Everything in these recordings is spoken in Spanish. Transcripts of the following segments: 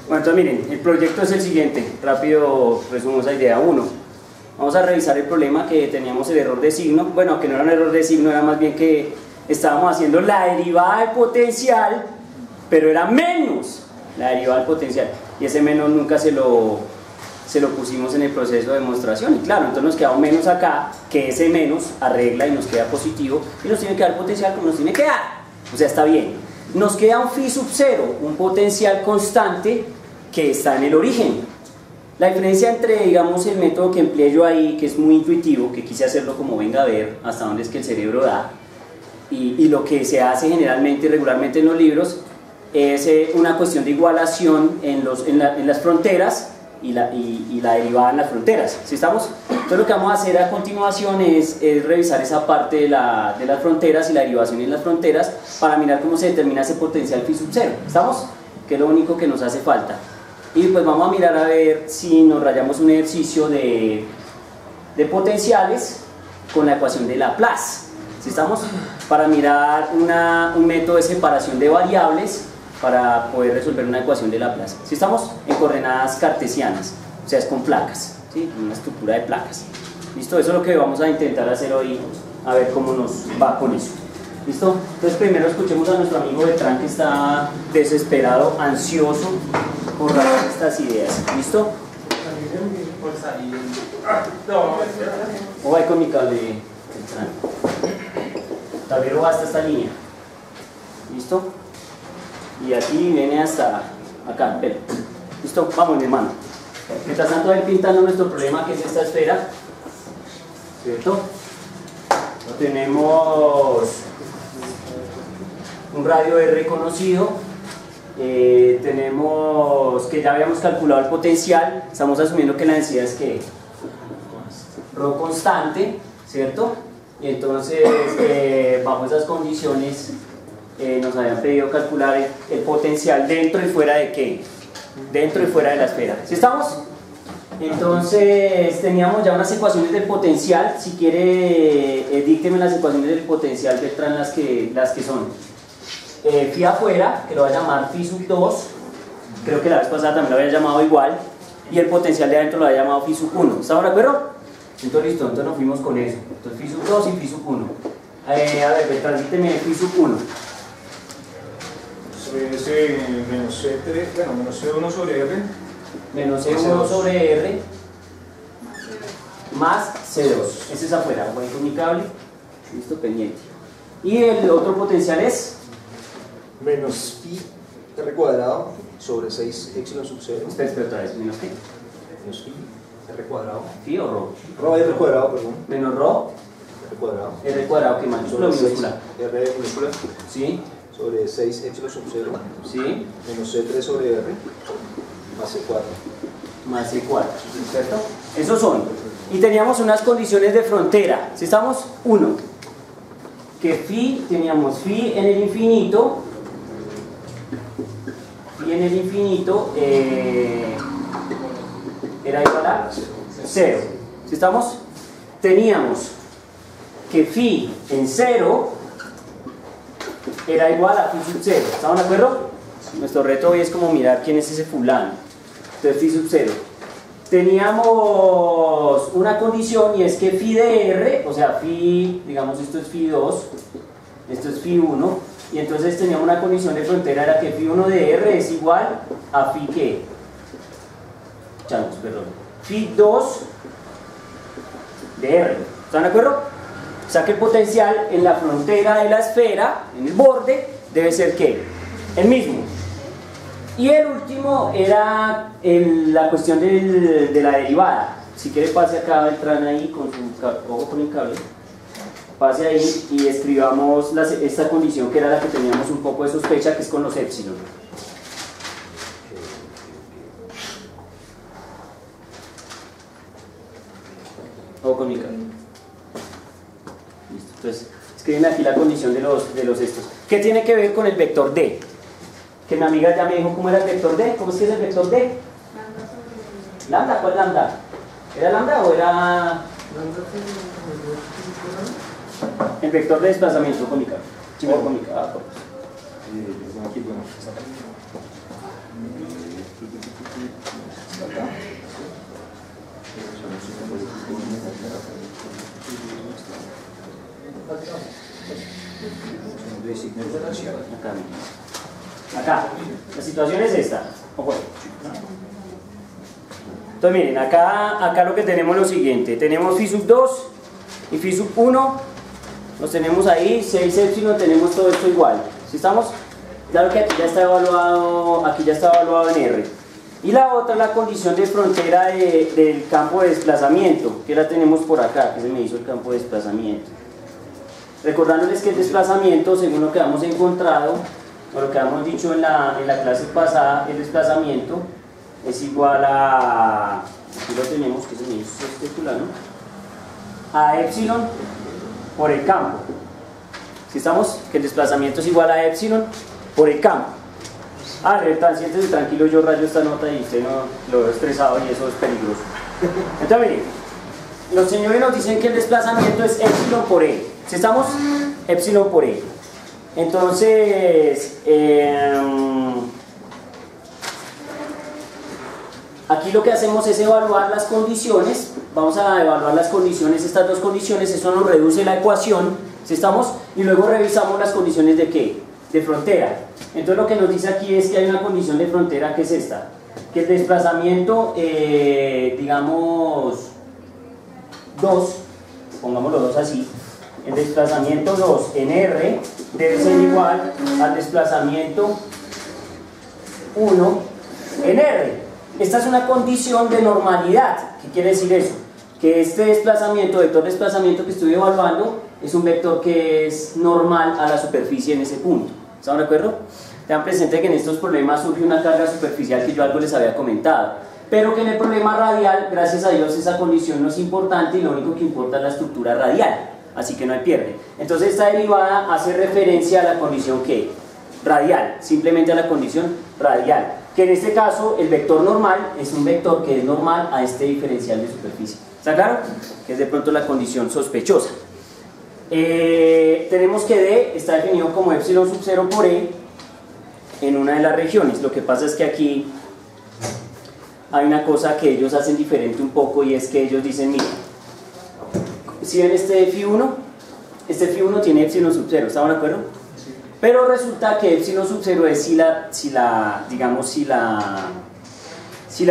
Bueno, entonces miren, el proyecto es el siguiente, rápido resumo esa idea. 1. Vamos a revisar el problema que teníamos, el error de signo. Bueno, que no era un error de signo, era más bien que estábamos haciendo la derivada del potencial, pero era menos la derivada del potencial. Y ese menos nunca se lo pusimos en el proceso de demostración. Y claro, entonces nos queda un menos acá, que ese menos arregla y nos queda positivo, y nos tiene que dar potencial como nos tiene que dar. O sea, está bien. Nos queda un phi sub 0, un potencial constante que está en el origen. La diferencia entre, digamos, el método que empleé yo ahí, que es muy intuitivo, que quise hacerlo como venga a ver hasta dónde es que el cerebro da, y lo que se hace generalmente y regularmente en los libros, es una cuestión de igualación en las fronteras y la derivada en las fronteras. ¿Sí estamos? Entonces lo que vamos a hacer a continuación es revisar esa parte de las fronteras y la derivación en las fronteras para mirar cómo se determina ese potencial phi sub 0. ¿Estamos? Que es lo único que nos hace falta. Y pues vamos a mirar a ver si nos rayamos un ejercicio de potenciales con la ecuación de Laplace. ¿Sí estamos? Para mirar un método de separación de variables para poder resolver una ecuación de Laplace. ¿Sí estamos? En coordenadas cartesianas, o sea, es con placas, ¿sí? Una estructura de placas. ¿Listo? Eso es lo que vamos a intentar hacer hoy, a ver cómo nos va con eso. ¿Listo? Entonces primero escuchemos a nuestro amigo Beltrán, que está desesperado, ansioso por estas ideas. ¿Listo? O va con mi cable, Beltrán. El tablero va hasta esta línea. ¿Listo? Y aquí viene hasta acá, pero. ¿Listo? Vamos, mi hermano. Mientras tanto, él pintando nuestro problema, que es esta esfera. ¿Cierto? Tenemos un radio R conocido. Tenemos que ya habíamos calculado el potencial. Estamos asumiendo que la densidad es que ρ constante, ¿cierto? Y entonces, bajo esas condiciones, nos habían pedido calcular el potencial dentro y fuera de ¿qué? Dentro y fuera de la esfera. ¿Sí estamos? Entonces teníamos ya unas ecuaciones del potencial. Si quiere, dícteme las ecuaciones del potencial, Beltrán, las que son phi afuera, que lo va a llamar phi sub 2, creo que la vez pasada también lo había llamado igual, y el potencial de adentro lo había llamado phi sub 1. ¿Estamos de acuerdo? Entonces listo, entonces nos fuimos con eso. Entonces phi sub 2 y phi sub 1. A ver, Beltrán, dícteme phi sub 1. Es menos C3, bueno, menos C1 sobre R. Menos C1 sobre R más C2. Ese es afuera, voy con mi cable. Listo, pendiente. Y el otro potencial es menos phi R cuadrado sobre 6 epsilon sub 0. Espera otra vez, menos qué. Menos phi R cuadrado. ¿Phi o ρ? Rho R cuadrado, perdón. Menos ρ. R cuadrado. R cuadrado, ¿qué mayúscula o minúscula? R minúscula. Sí. Sobre 6 epsilon sub 0. Sí. Menos C3 sobre R. Más C4. Más C4, ¿cierto? Esos son. Y teníamos unas condiciones de frontera. Si estamos, 1, que phi, teníamos phi en el infinito. Phi en el infinito era igual a 0. Si estamos, teníamos que phi en 0 era igual a phi sub 0. ¿Estamos de acuerdo? Nuestro reto hoy es como mirar quién es ese fulano. Entonces phi sub 0. Teníamos una condición, y es que phi de R, o sea, phi, digamos, esto es phi 2, esto es phi 1, y entonces teníamos una condición de frontera, era que phi 1 de R es igual a phi ¿qué? Changos, perdón. Phi 2 de R. ¿Están de acuerdo? O sea que el potencial en la frontera de la esfera, en el borde, debe ser ¿qué? El mismo. Y el último era la cuestión de la derivada. Si quiere, pase acá, Beltrán, ahí con su ojo con el cable. Pase ahí y escribamos esta condición, que era la que teníamos un poco de sospecha, que es con los épsilon. Ojo con mi cable. Listo. Entonces, escriben aquí la condición de los estos. ¿Qué tiene que ver con el vector D? Que mi amiga ya me dijo cómo era el vector D. ¿Cómo es que es el vector D? ¿Lambda? ¿Cuál lambda? ¿Era lambda o era...? El vector de desplazamiento cónica. Chivo cónica. signo diferencial. Acá, la situación es esta. Entonces miren, acá lo que tenemos es lo siguiente, tenemos phi sub 2 y phi sub 1, los tenemos ahí, 6 épsilon, tenemos todo esto igual. ¿Sí estamos? Claro que aquí ya está evaluado en R. Y la otra es la condición de frontera del campo de desplazamiento, que la tenemos por acá, que se me hizo el campo de desplazamiento. Recordándoles que el desplazamiento, según lo que hemos encontrado, o lo que hemos dicho en la clase pasada, el desplazamiento es igual a, aquí lo tenemos, que se me hizo este fulano, a epsilon por el campo. Si estamos, que el desplazamiento es igual a epsilon por el campo. Siéntese tranquilo, yo rayo esta nota y usted no lo veo estresado y eso es peligroso. Entonces miren, los señores nos dicen que el desplazamiento es epsilon por E. Si estamos, epsilon por E. Entonces, aquí lo que hacemos es evaluar las condiciones. Vamos a evaluar las condiciones, estas dos condiciones, eso nos reduce la ecuación, si estamos, y luego revisamos las condiciones de ¿qué? De frontera. Entonces lo que nos dice aquí es que hay una condición de frontera que es esta, que el desplazamiento, digamos, 2, pongámoslo 2 así, el desplazamiento 2 en R debe ser igual al desplazamiento 1 en R. Esta es una condición de normalidad. ¿Qué quiere decir eso? Que este desplazamiento, vector desplazamiento que estoy evaluando, es un vector que es normal a la superficie en ese punto. ¿Están de acuerdo? Tengan presente que en estos problemas surge una carga superficial que yo algo les había comentado, pero que en el problema radial, gracias a Dios, esa condición no es importante y lo único que importa es la estructura radial, así que no hay pierde. Entonces esta derivada hace referencia a la condición ¿qué? Radial, simplemente a la condición radial, que en este caso el vector normal es un vector que es normal a este diferencial de superficie. ¿Está claro? Que es de pronto la condición sospechosa. Tenemos que D está definido como epsilon sub 0 por E en una de las regiones. Lo que pasa es que aquí hay una cosa que ellos hacen diferente un poco, y es que ellos dicen, mira, si ven este phi1 tiene epsilon sub 0, ¿estamos de acuerdo? Sí. Pero resulta que epsilon sub 0 es si la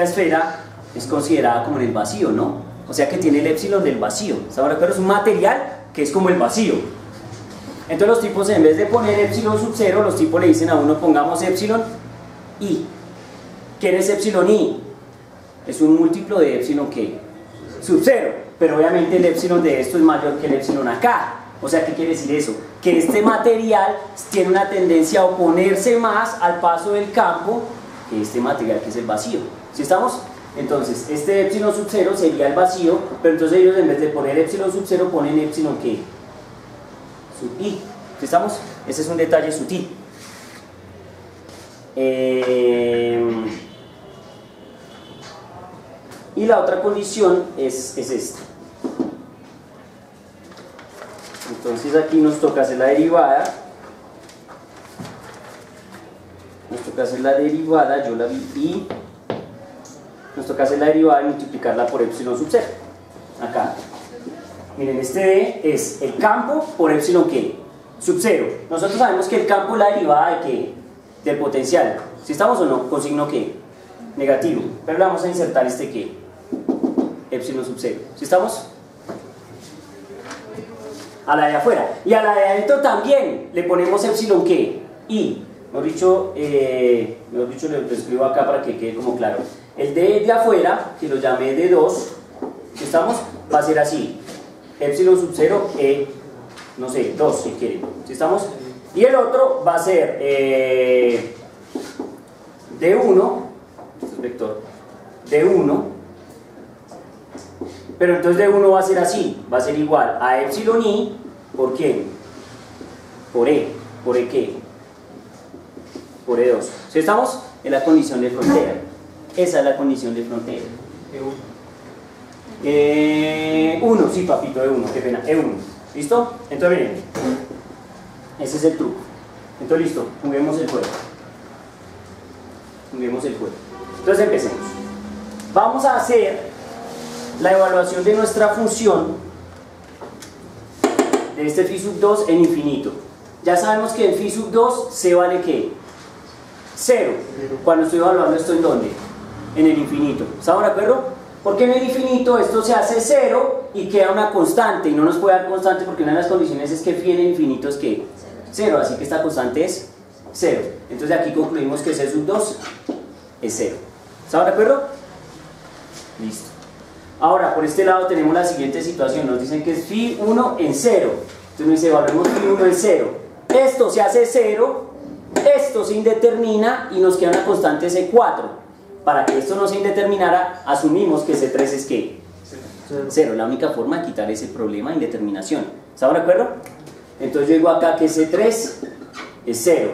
esfera es considerada como en el vacío, ¿no? O sea que tiene el epsilon del vacío, ¿estamos de acuerdo? Es un material que es como el vacío. Entonces los tipos, en vez de poner epsilon sub 0, los tipos le dicen a uno, pongamos epsilon i. ¿Qué es epsilon i? Es un múltiplo de epsilon ¿qué? Sub 0, pero obviamente el epsilon de esto es mayor que el epsilon acá. O sea, ¿qué quiere decir eso? Que este material tiene una tendencia a oponerse más al paso del campo que este material que es el vacío. ¿Sí estamos? Entonces, este epsilon sub 0 sería el vacío, pero entonces ellos en vez de poner epsilon sub 0 ponen epsilon ¿qué? Sub i. ¿Sí estamos? Ese es un detalle sutil. Y la otra condición es esta. Entonces aquí nos toca hacer la derivada. Yo la vi y nos toca hacer la derivada y multiplicarla por epsilon sub 0. Acá. Miren, este D es el campo por epsilon ¿qué? Sub 0. Nosotros sabemos que el campo es la derivada de ¿qué? Del potencial. ¿Si estamos o no? Con signo ¿qué? Negativo. Pero le vamos a insertar este ¿qué? Epsilon sub 0. ¿Si estamos? A la de afuera. Y a la de adentro también le ponemos epsilon ¿qué? I. Mejor dicho, lo escribo acá para que quede como claro. El D de afuera, que lo llamé D2, ¿si estamos? Va a ser así. Epsilon sub 0, no sé, 2 si quieren. ¿Sí estamos? Y el otro va a ser D1, este es vector, D1, pero entonces D1 va a ser así, va a ser igual a epsilon i, ¿por quién? Por E. ¿Por E qué? Por E2. ¿Sí estamos? Es la condición de frontera. Esa es la condición de frontera. E1, sí papito, E1, qué pena, E1. ¿Listo? Entonces miren, ese es el truco. Entonces listo, juguemos el juego. Entonces empecemos. Vamos a hacer la evaluación de nuestra función de este phi sub 2 en infinito. Ya sabemos que en phi sub 2 C vale ¿qué? 0. Cuando estoy evaluando esto, ¿en dónde? En el infinito. ¿Estamos de acuerdo? Porque en el infinito esto se hace 0 y queda una constante, y no nos puede dar constante porque una de las condiciones es que phi en el infinito es ¿qué? 0, así que esta constante es 0. Entonces de aquí concluimos que C sub 2 es 0. ¿Estamos de acuerdo? Listo. Ahora, por este lado tenemos la siguiente situación. Nos dicen que es phi 1 en 0. Entonces nos dice, evaluemos phi 1 en 0. Esto se hace 0, esto se indetermina y nos queda una constante C4. Para que esto no se indeterminara, asumimos que C3 es ¿qué? 0. La única forma de quitar ese problema de indeterminación. ¿Estamos de acuerdo? Entonces yo digo acá que C3 es 0.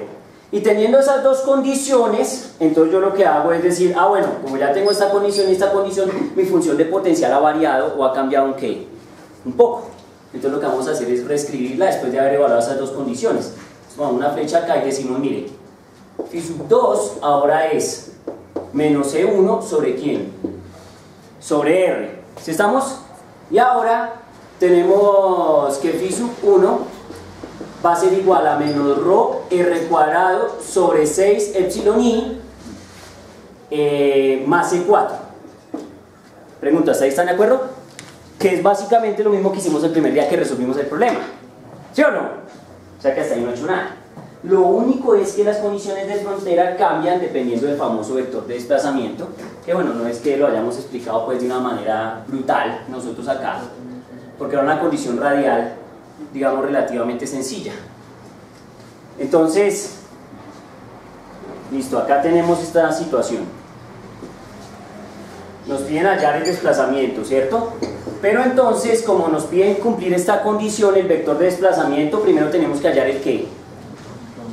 Y teniendo esas dos condiciones, entonces yo lo que hago es decir, ah bueno, como ya tengo esta condición y esta condición, mi función de potencial ha variado o ha cambiado ¿un qué? Un poco. Entonces lo que vamos a hacer es reescribirla después de haber evaluado esas dos condiciones. Entonces vamos a una flecha acá y decimos, mire, phi sub 2 ahora es menos C1 sobre ¿quién? Sobre R. ¿Sí estamos? Y ahora tenemos que phi sub 1 va a ser igual a menos rho R cuadrado sobre 6 epsilon i más C4. Pregunta, ¿hasta ahí están de acuerdo? Que es básicamente lo mismo que hicimos el primer día que resolvimos el problema. ¿Sí o no? O sea que hasta ahí no he hecho nada. Lo único es que las condiciones de frontera cambian dependiendo del famoso vector de desplazamiento, que bueno, no es que lo hayamos explicado pues de una manera brutal nosotros acá, porque era una condición radial, digamos, relativamente sencilla. Entonces, listo, acá tenemos esta situación. Nos piden hallar el desplazamiento, ¿cierto? Pero entonces, como nos piden cumplir esta condición, el vector de desplazamiento, primero tenemos que hallar el ¿qué?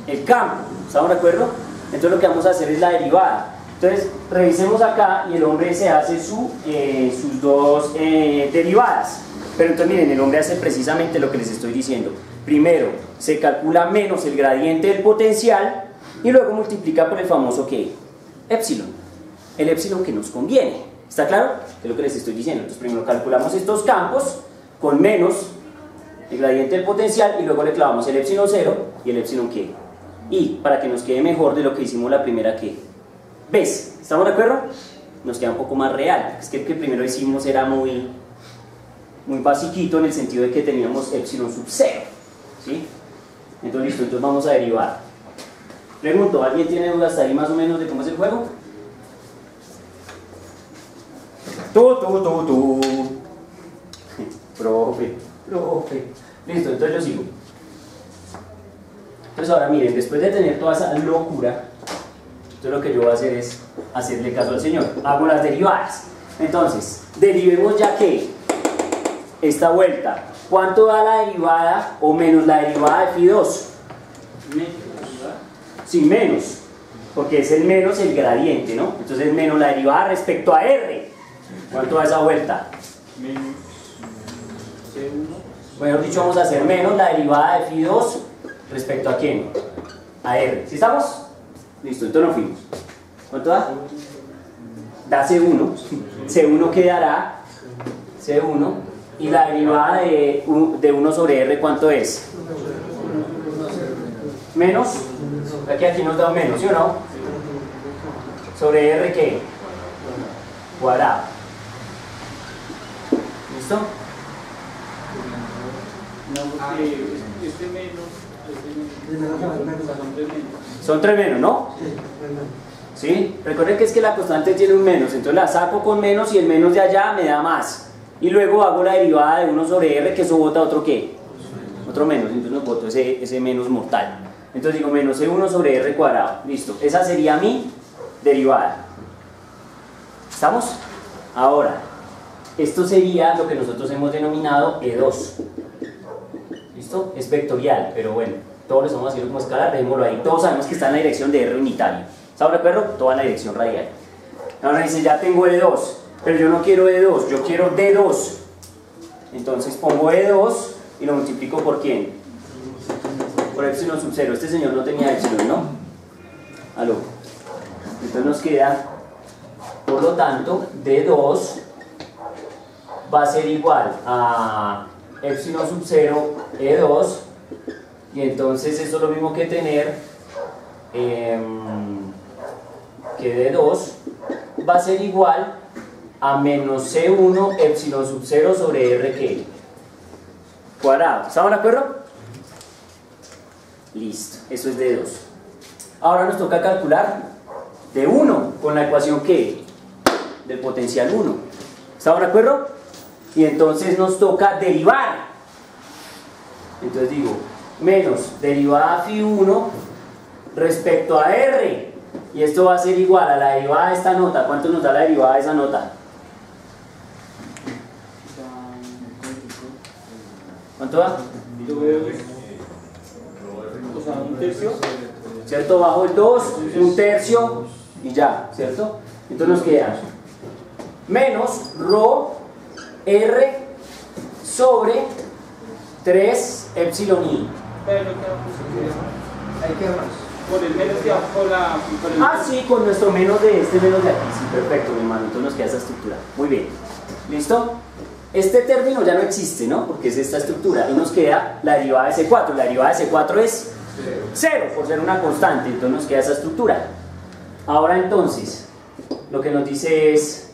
El campo. ¿Estamos de acuerdo? Entonces lo que vamos a hacer es la derivada. Entonces, revisemos acá y el hombre se hace sus dos derivadas. Pero entonces miren, el hombre hace precisamente lo que les estoy diciendo. Primero, se calcula menos el gradiente del potencial y luego multiplica por el famoso ¿qué? Épsilon. El épsilon que nos conviene. ¿Está claro? Es lo que les estoy diciendo. Entonces primero calculamos estos campos con menos el gradiente del potencial y luego le clavamos el épsilon 0 y el épsilon ¿qué? Y para que nos quede mejor de lo que hicimos la primera ¿qué? ¿Ves? ¿Estamos de acuerdo? Nos queda un poco más real. Es que el que primero hicimos era muy basiquito en el sentido de que teníamos epsilon sub 0. ¿Sí? Entonces listo, entonces vamos a derivar. Pregunto, ¿alguien tiene dudas hasta ahí más o menos de cómo es el juego? Tú. Profe. Listo, entonces yo sigo. Entonces ahora miren, después de tener toda esa locura, entonces lo que yo voy a hacer es hacerle caso al señor. Hago las derivadas. Entonces, derivemos ya que esta vuelta, ¿cuánto da la derivada o menos la derivada de phi 2? Sí, menos, porque es el menos el gradiente, ¿no? Entonces menos la derivada respecto a R. ¿Cuánto da esa vuelta? Menos C1. Mejor dicho, vamos a hacer menos la derivada de phi 2 respecto a quién? A R. ¿Sí estamos? Listo, entonces nos fuimos. ¿Cuánto da? Da C1. C1 quedará C1. Y la derivada de 1 sobre R, ¿cuánto es? Menos. Aquí nos da un menos, ¿sí o no? Sobre R, ¿qué? Cuadrado. ¿Listo? No, porque este menos Son 3 menos, ¿no? ¿Sí? Recuerden que es que la constante tiene un menos, entonces la saco con menos y el menos de allá me da más. Y luego hago la derivada de 1 sobre R, que eso bota otro ¿qué? Otro menos, entonces nos boto ese menos mortal. Entonces digo menos C1 sobre R cuadrado. Listo, esa sería mi derivada. ¿Estamos? Ahora, esto sería lo que nosotros hemos denominado E2. ¿Listo? Es vectorial, pero bueno, todos lo estamos haciendo como escalar, dejémoslo ahí. Todos sabemos que está en la dirección de R unitario. ¿Estamos de acuerdo? Toda en la dirección radial. Ahora dice, ya tengo E2, pero yo no quiero E2, yo quiero D2. Entonces pongo E2 y lo multiplico por ¿quién? Por epsilon sub 0. Este señor no tenía epsilon, ¿no? ¿Aló? Entonces nos queda, por lo tanto, D2 va a ser igual a epsilon sub 0 E2 Y entonces eso es lo mismo que tener que D2 va a ser igual a menos C1 epsilon sub 0 sobre R que cuadrado. ¿Estamos de acuerdo? Listo, eso es D2. Ahora nos toca calcular D1 con la ecuación que del potencial 1. ¿Estamos de acuerdo? Y entonces nos toca derivar. Entonces digo, menos derivada phi 1 respecto a R. Y esto va a ser igual a la derivada de esta nota. ¿Cuánto nos da la derivada de esa nota? ¿Cuánto da? Yo veo, o sea, un tercio. ¿Cierto? Bajo el 2, un tercio y ya, ¿cierto? Entonces nos queda menos rho R sobre 3 epsilon i. Pero no queda posible. Ahí queda más. Por el menos de abajo, por el Ah, sí, con nuestro menos de este menos de aquí. Sí, perfecto, mi hermano. Entonces nos queda esa estructura. Muy bien. ¿Listo? Este término ya no existe, ¿no? Porque es esta estructura. Y nos queda la derivada de C4. La derivada de C4 es 0, por ser una constante. Entonces nos queda esa estructura. Ahora entonces, lo que nos dice es,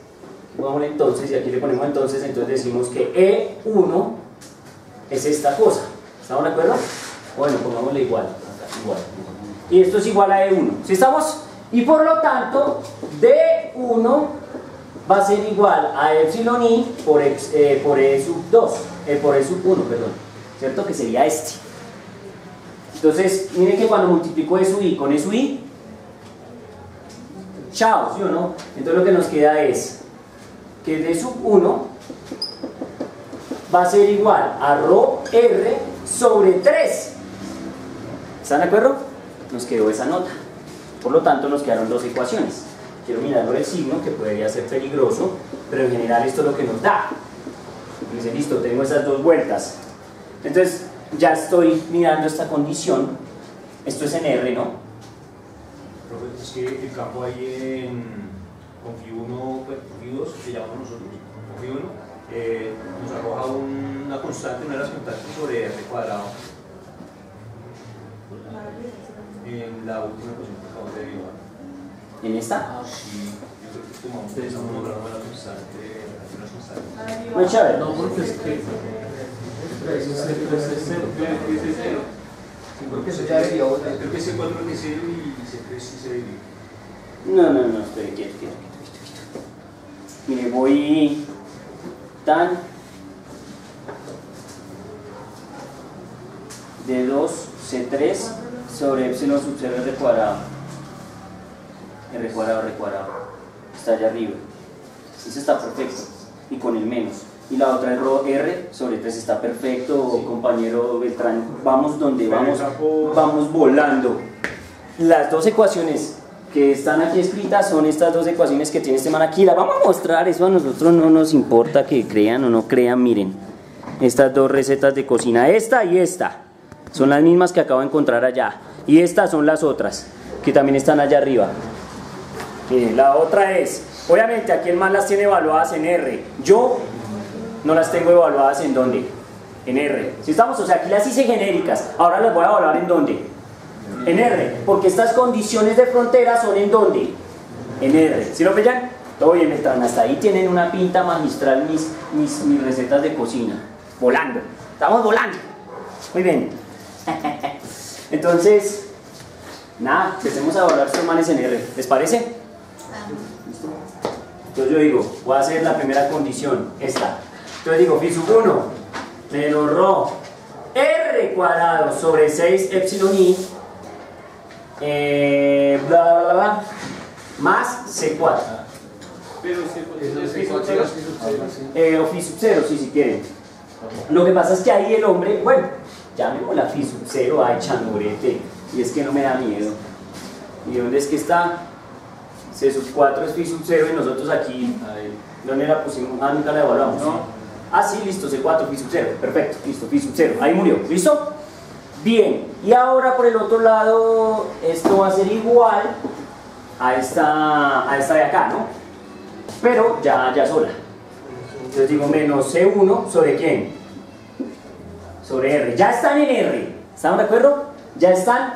pongámosle entonces, y aquí le ponemos entonces decimos que E1 es esta cosa. ¿Estamos de acuerdo? Bueno, pongámosle igual. Acá, igual. Y esto es igual a E1. ¿Sí estamos? Y por lo tanto, D1 va a ser igual a epsilon i por E sub 2, por E sub 1, perdón. ¿Cierto? Que sería este. Entonces, miren que cuando multiplico E sub i con E sub i, chao, ¿sí o no? Entonces lo que nos queda es que D sub 1 va a ser igual a rho R sobre 3. ¿Están de acuerdo? Nos quedó esa nota. Por lo tanto, nos quedaron dos ecuaciones. Quiero mirarlo del signo, que podría ser peligroso, pero en general esto es lo que nos da. Dice, listo, tengo esas dos vueltas. Entonces, ya estoy mirando esta condición. Esto es en R, ¿no? Profe, es que el campo ahí con phi 1, phi 2, que llamamos nosotros, con phi 1, nos arroja una constante, una de las constantes sobre R cuadrado. En la última ecuación que acabamos de derivar. ¿En esta? Sí, yo creo que tomamos un nombramos la constante, una constante. Muy chévere. No, porque es que es cero. Creo que eso ya derivó. Creo que C4 es 0 y C3 sí se divide. No, espere, quieto. Mire, voy tan de 2 C3 sobre epsilon sub 0 R cuadrado. R cuadrado. Está allá arriba. Eso está perfecto. Y con el menos. Y la otra es rho R sobre 3 está perfecto, sí. Compañero Beltrán. Vamos donde vamos. Vamos volando. Las dos ecuaciones que están aquí escritas son estas dos ecuaciones que tiene este man aquí. Las vamos a mostrar. Eso a nosotros no nos importa que crean o no crean. Miren. Estas dos recetas de cocina. Esta y esta. Son las mismas que acabo de encontrar allá. Y estas son las otras, que también están allá arriba. La otra es, obviamente aquí el man las tiene evaluadas en R. Yo no las tengo evaluadas en ¿dónde? En R. ¿Sí estamos? O sea, aquí las hice genéricas. Ahora las voy a evaluar en ¿dónde? En R. Porque estas condiciones de frontera son en ¿dónde? En R. ¿Sí lo pillan? Todo bien, Beltrán. Hasta ahí tienen una pinta magistral mis recetas de cocina. Volando. Estamos volando. Muy bien. Entonces, nada, empecemos a evaluar estos manes en R. ¿Les parece? ¿Listo? Entonces yo digo, voy a hacer la primera condición, esta. Entonces digo, phi sub 1 menos rho R cuadrado sobre 6 epsilon i más C4. Pero es phi sub 0. O phi sub 0, si quieren. Lo que pasa es que ahí el hombre, bueno, llamémosla phi sub 0, ay chanurete, y es que no me da miedo. ¿Y dónde es que está? C sub 4 es phi sub 0 y nosotros aquí, ¿dónde la pusimos? Ah, nunca la evaluamos. No. Ah, sí, listo, C4, phi sub 0, perfecto, listo, phi sub 0, ahí murió, ¿listo? Bien, y ahora por el otro lado, esto va a ser igual a esta de acá, ¿no? Pero ya sola. Entonces digo menos C1 sobre ¿quién? Sobre R. Ya están en R. ¿Estamos de acuerdo? Ya están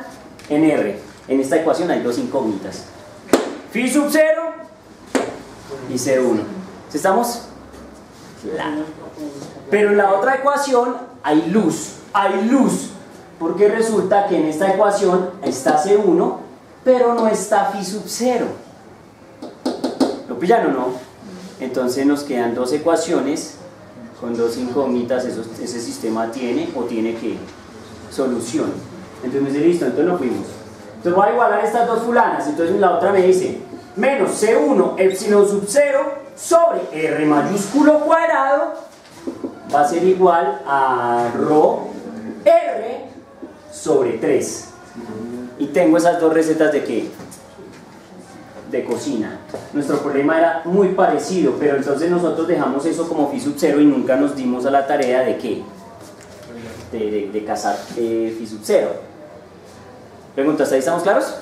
en R. En esta ecuación hay dos incógnitas. Phi sub 0 y C1. ¿Sí estamos? Claro. Pero en la otra ecuación hay luz. Hay luz. Porque resulta que en esta ecuación está C1, pero no está Phi sub 0. ¿Lo pillan o no? Entonces nos quedan dos ecuaciones con dos incógnitas. Ese sistema tiene o tiene que solución. Entonces me dice, listo, entonces nos fuimos. Entonces voy a igualar estas dos fulanas. Entonces la otra me dice menos C1 epsilon sub 0 sobre R mayúsculo cuadrado va a ser igual a rho R sobre 3. Y tengo esas dos recetas de ¿qué? De cocina. Nuestro problema era muy parecido, pero entonces nosotros dejamos eso como Phi sub 0 y nunca nos dimos a la tarea de ¿qué? De cazar Phi sub 0. ¿Preguntas? ¿Ahí estamos claros?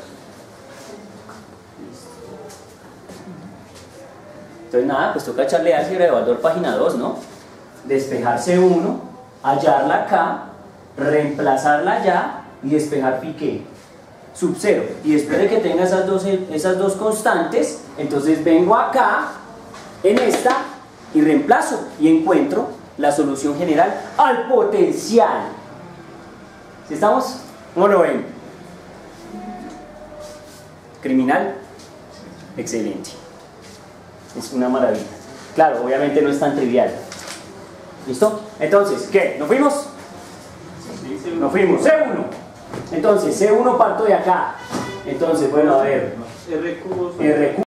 Entonces nada, pues toca echarle álgebra de Baldor página 2, ¿no? Despejar C1, hallarla acá, reemplazarla allá y despejar Phi ¿qué? Sub 0. Y después de que tenga esas dos constantes, entonces vengo acá, en esta, y reemplazo y encuentro la solución general al potencial. ¿Sí estamos? ¿Cómo lo ven? ¿Criminal? Excelente. Es una maravilla. Claro, obviamente no es tan trivial. ¿Listo? Entonces, ¿qué? ¿Nos fuimos? Nos fuimos. C1. Entonces, C1 parto de acá. Entonces, bueno, a ver. RQ. RQ